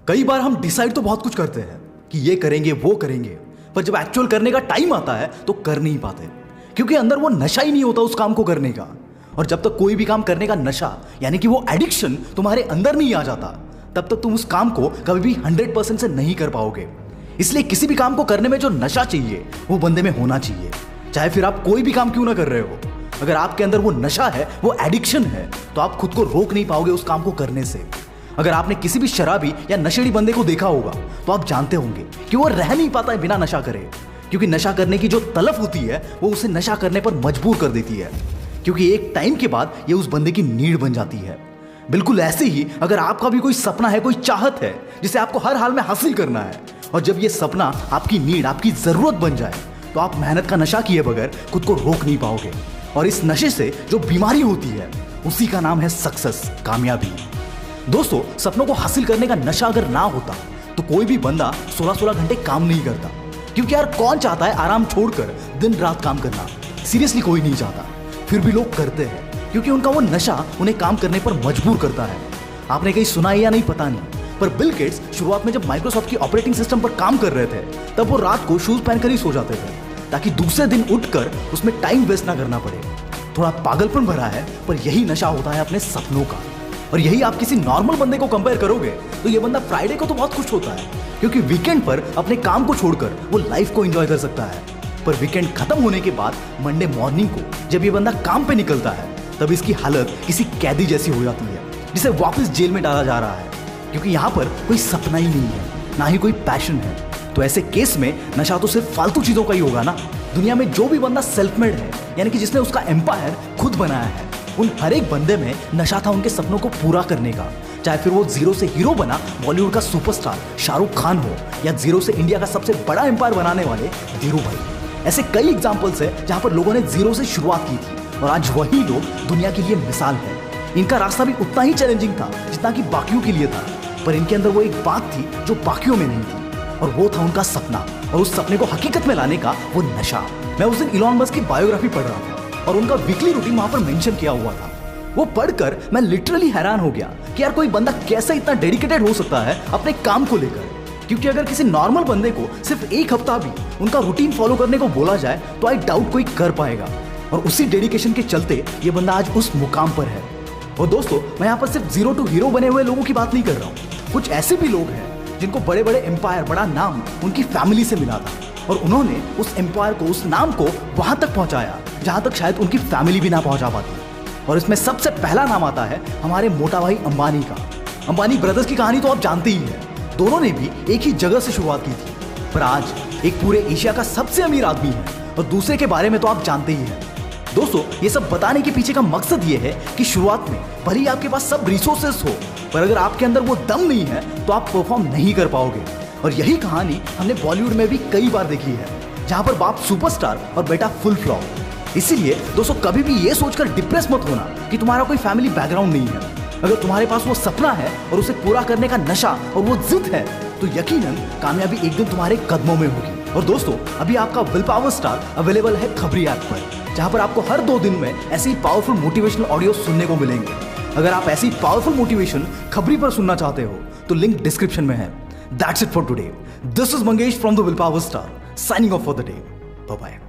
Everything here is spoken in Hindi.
कई बार हम डिसाइड तो बहुत कुछ करते हैं कि ये करेंगे वो करेंगे, पर जब एक्चुअल करने का टाइम आता है तो कर नहीं पाते, क्योंकि अंदर वो नशा ही नहीं होता उस काम को करने का। और जब तक कोई भी काम करने का नशा यानी कि वो एडिक्शन तुम्हारे अंदर नहीं आ जाता, तब तक तुम उस काम को कभी भी 100% से नहीं कर पाओगे। इसलिए किसी भी काम को करने में जो नशा चाहिए वो बंदे में होना चाहिए, चाहे फिर आप कोई भी काम क्यों ना कर रहे हो। अगर आपके अंदर वो नशा है, वो एडिक्शन है, तो आप खुद को रोक नहीं पाओगे उस काम को करने से। अगर आपने किसी भी शराबी या नशेड़ी बंदे को देखा होगा तो आप जानते होंगे कि वो रह नहीं पाता है बिना नशा करे, क्योंकि नशा करने की जो तलफ होती है वो उसे नशा करने पर मजबूर कर देती है, क्योंकि एक टाइम के बाद ये उस बंदे की नीड बन जाती है। बिल्कुल ऐसे ही अगर आपका भी कोई सपना है, कोई चाहत है जिसे आपको हर हाल में हासिल करना है, और जब ये सपना आपकी नीड, आपकी जरूरत बन जाए, तो आप मेहनत का नशा किए बगैर खुद को रोक नहीं पाओगे। और इस नशे से जो बीमारी होती है उसी का नाम है सक्सेस, कामयाबी। दोस्तों, सपनों को हासिल करने का नशा अगर ना होता तो कोई भी बंदा 16-16 घंटे काम नहीं करता, क्योंकि यार कौन चाहता है आराम छोड़कर दिन रात काम करना। सीरियसली कोई नहीं चाहता, फिर भी लोग करते हैं क्योंकि उनका वो नशा उन्हें काम करने पर मजबूर करता है। आपने कहीं सुना है या नहीं पता नहीं, पर बिल गेट्स शुरुआत में जब माइक्रोसॉफ्ट की ऑपरेटिंग सिस्टम पर काम कर रहे थे तब वो रात को शूज पहनकर ही सो जाते थे, ताकि दूसरे दिन उठकर उसमें टाइम वेस्ट ना करना पड़े। थोड़ा पागलपन भरा है, पर यही नशा होता है अपने सपनों का। और यही आप किसी नॉर्मल बंदे को कंपेयर करोगे तो ये बंदा फ्राइडे को तो बहुत खुश होता है, क्योंकि वीकेंड पर अपने काम को छोड़कर वो लाइफ को एंजॉय कर सकता है। पर वीकेंड खत्म होने के बाद मंडे मॉर्निंग को जब ये बंदा काम पे निकलता है, तब इसकी हालत किसी कैदी जैसी हो जाती है, जिसे वापस जेल में डाला जा रहा है, क्योंकि यहाँ पर कोई सपना ही नहीं है, ना ही कोई पैशन है। तो ऐसे केस में नशा तो सिर्फ फालतू चीजों का ही होगा ना। दुनिया में जो भी बंदा सेल्फ मेड है, यानी कि जिसने उसका एम्पायर खुद बनाया है, उन हर एक बंदे में नशा था उनके सपनों को पूरा करने का। चाहे फिर वो जीरो से हीरो बना बॉलीवुड का सुपरस्टार शाहरुख खान हो, या जीरो से इंडिया का सबसे बड़ा एम्पायर बनाने वाले धीरू भाई। ऐसे कई एग्जाम्पल्स है जहां पर लोगों ने जीरो से शुरुआत की थी, और आज वही लोग दुनिया के लिए मिसाल है। इनका रास्ता भी उतना ही चैलेंजिंग था जितना कि बाकियों के लिए था, पर इनके अंदर वो एक बात थी जो बाकियों में नहीं थी, और वो था उनका सपना, और उस सपने को हकीकत में लाने का वो नशा। मैं उस दिन इलॉन मस्क की बायोग्राफी पढ़ रहा था और उनका वीकली रूटीन वहां पर मेंशन किया हुआ था। वो पढ़कर मैं लिटरली हैरान हो गया कि यार कोई बंदा कैसे इतना डेडिकेटेड हो सकता है अपने काम को लेकर। क्योंकि अगर किसी नॉर्मल बंदे को सिर्फ एक हफ्ता भी उनका रूटीन फॉलो करने को बोला जाए तो आई डाउट कोई कर पाएगा, और उसी डेडिकेशन के चलते ये बंदा आज उस मुकाम पर है। और दोस्तों, मैं यहाँ पर सिर्फ जीरो टू हीरो बने हुए लोगों की बात नहीं कर रहा हूँ। कुछ ऐसे भी लोग हैं जिनको बड़े बड़े एम्पायर, बड़ा नाम उनकी फैमिली से मिला था, और उन्होंने उस एम्पायर को, उस नाम को वहां तक पहुंचाया जहां तक शायद उनकी फैमिली भी ना पहुंचा पाती। और इसमें सबसे पहला नाम आता है हमारे मोटा भाई अंबानी का। अंबानी ब्रदर्स की कहानी तो आप जानते ही हैं। दोनों ने भी एक ही जगह से शुरुआत की थी, पर आज एक पूरे एशिया का सबसे अमीर आदमी है, और दूसरे के बारे में तो आप जानते ही हैं। दोस्तों, ये सब बताने के पीछे का मकसद ये है कि शुरुआत में भले ही आपके पास सब रिसोर्सेस हो, पर अगर आपके अंदर वो दम नहीं है तो आप परफॉर्म नहीं कर पाओगे। और यही कहानी हमने बॉलीवुड में भी कई बार देखी है, जहां पर बाप सुपरस्टार और बेटा फुल फ्लॉप। इसीलिए दोस्तों, कभी भी ये सोचकर डिप्रेस मत होना कि तुम्हारा कोई फैमिली बैकग्राउंड नहीं है। अगर तुम्हारे पास वो सपना है और उसे पूरा करने का नशा और वो जिद है, तो यकीनन कामयाबी एक दिन तुम्हारे कदमों में होगी। और दोस्तों, अभी आपका विल पावर स्टार अवेलेबल है खबरी ऐप पर, जहां पर आपको हर 2 दिन में ऐसी पावरफुल मोटिवेशनल ऑडियो सुनने को मिलेंगे। अगर आप ऐसी पावरफुल मोटिवेशन खबरी पर सुनना चाहते हो तो लिंक डिस्क्रिप्शन में है। That's it for today. This is Mangesh from the Willpower Star, signing off for the day. Bye-bye.